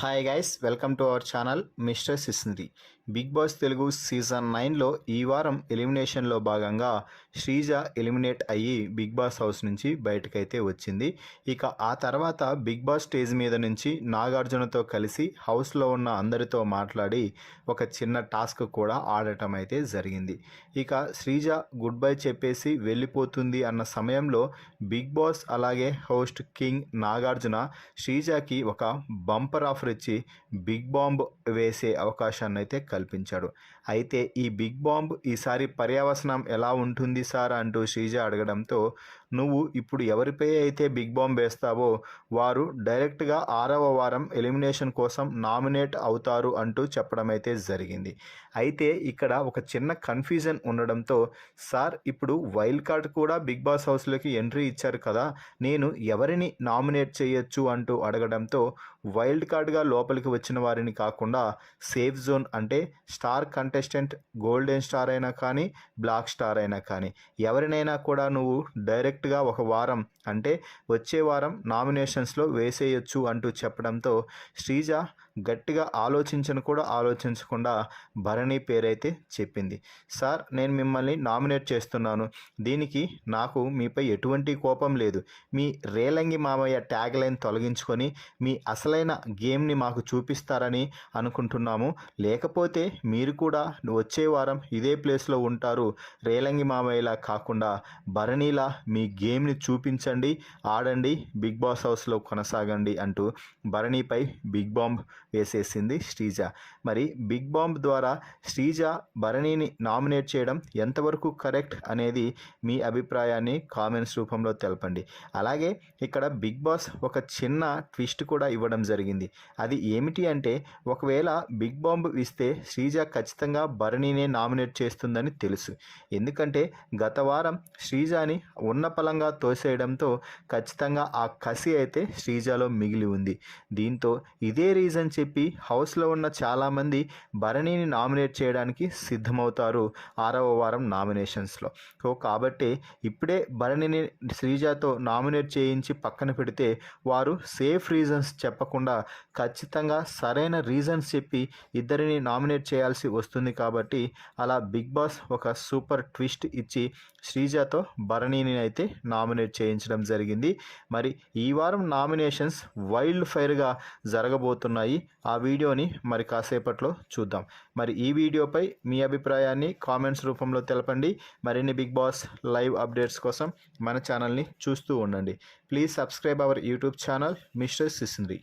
Hi guys, welcome to our channel mister సిస్నరీ. Bigg Boss Telugu season 9లో ఈ వారం ఎలిమినేషన్లో భాగంగా శ్రీజ ఎలిమినేట్ అయ్యి బిగ్ బాస్ హౌస్ నుంచి బయటకైతే వచ్చింది. ఇక ఆ తర్వాత బిగ్ బాస్ స్టేజ్ మీద నుంచి నాగార్జునతో కలిసి హౌస్లో ఉన్న అందరితో మాట్లాడి ఒక చిన్న టాస్క్ కూడా ఆడటం అయితే జరిగింది. ఇక శ్రీజ గుడ్ బై చెప్పేసి వెళ్ళిపోతుంది అన్న సమయంలో బిగ్ బాస్ అలాగే హోస్ట్ కింగ్ నాగార్జున శ్రీజకి ఒక బంపర్ ఆఫర్ ఇచ్చి బిగ్ బాంబ్ వేసే అవకాశాన్ని అయితే కల్పించాడు. అయితే ఈ బిగ్ బాంబ్ ఈసారి పర్యవసనం ఎలా ఉంటుంది సార్ అంటూ శ్రీజ అడగడంతో, నువ్వు ఇప్పుడు ఎవరిపై అయితే బిగ్ బాంబ్ వేస్తావో వారు డైరెక్ట్గా 6వ వారం ఎలిమినేషన్ కోసం నామినేట్ అవుతారు అంటూ చెప్పడం అయితే జరిగింది. అయితే ఇక్కడ ఒక చిన్న కన్ఫ్యూజన్ ఉండడంతో, సార్ ఇప్పుడు వైల్డ్ కార్డ్ కూడా బిగ్ బాస్ హౌస్లోకి ఎంట్రీ ఇచ్చారు కదా, నేను ఎవరిని నామినేట్ చేయొచ్చు అంటూ అడగడంతో, వైల్డ్ కార్డ్గా లోపలికి వచ్చిన వారిని కాకుండా సేఫ్ జోన్ అంటే స్టార్ కంటెస్టెంట్, గోల్డెన్ స్టార్ అయినా కానీ బ్లాక్ స్టార్ అయినా కానీ ఎవరినైనా కూడా నువ్వు డైరెక్ట్గా ఒక వారం అంటే వచ్చే వారం నామినేషన్స్లో వేసేయచ్చు అంటూ చెప్పడంతో శ్రీజ గట్టిగా ఆలోచించకుండా భరణి పేరైతే చెప్పింది. సార్, నేను మిమ్మల్ని నామినేట్ చేస్తున్నాను, దీనికి నాకు మీపై ఎటువంటి కోపం లేదు. మీ రేలంగి మామయ్య ట్యాగ్ లైన్ తొలగించుకొని మీ అసలైన గేమ్ని మాకు చూపిస్తారని అనుకుంటున్నాము. లేకపోతే మీరు కూడా వచ్చే వారం ఇదే ప్లేస్లో ఉంటారు. రేలంగి మామయ్యలా కాకుండా భరణిలా మీ గేమ్ని చూపించండి, ఆడండి, బిగ్ బాస్ హౌస్లో కొనసాగండి అంటూ భరణిపై బిగ్ బాంబ్ వేసేసింది శ్రీజ. మరి బిగ్ బాంబ్ ద్వారా శ్రీజ భరణిని నామినేట్ చేయడం ఎంతవరకు కరెక్ట్ అనేది మీ అభిప్రాయాన్ని కామెంట్స్ రూపంలో తెలపండి. అలాగే ఇక్కడ బిగ్ బాస్ ఒక చిన్న ట్విస్ట్ కూడా ఇవ్వడం జరిగింది. అది ఏమిటి అంటే, ఒకవేళ బిగ్ బాంబ్ ఇస్తే శ్రీజ ఖచ్చితంగా భరణినే నామినేట్ చేస్తుందని తెలుసు. ఎందుకంటే గత వారం శ్రీజని ఉన్నపలంగా తోసేయడంతో ఖచ్చితంగా ఆ కసి అయితే శ్రీజలో మిగిలి ఉంది. దీంతో ఇదే రీజన్ చెప్పి హౌస్లో ఉన్న చాలామంది భరణిని నామినేట్ చేయడానికి సిద్ధమవుతారు 6వ వారం నామినేషన్స్లో. సో కాబట్టి ఇప్పుడే భరణిని శ్రీజతో నామినేట్ చేయించి పక్కన పెడితే వారు సేఫ్ రీజన్స్ చెప్పకుండా ఖచ్చితంగా సరైన రీజన్స్ చెప్పి ఇద్దరిని నామినేట్ చేయాల్సి వస్తుంది. కాబట్టి అలా బిగ్ బాస్ ఒక సూపర్ ట్విస్ట్ ఇచ్చి శ్రీజతో భరణిని అయితే నామినేట్ చేయించడం జరిగింది. మరి ఈ వారం నామినేషన్స్ వైల్డ్ ఫైర్గా జరగబోతున్నాయి. ఆ వీడియోని మరి కాసేపట్లో చూద్దాం. మరి ఈ వీడియోపై మీ అభిప్రాయాన్ని కామెంట్స్ రూపంలో తెలపండి. మరిన్ని బిగ్ బాస్ లైవ్ అప్డేట్స్ కోసం మన ఛానల్ని చూస్తూ ఉండండి. Please subscribe our YouTube channel mister సిస్నరీ.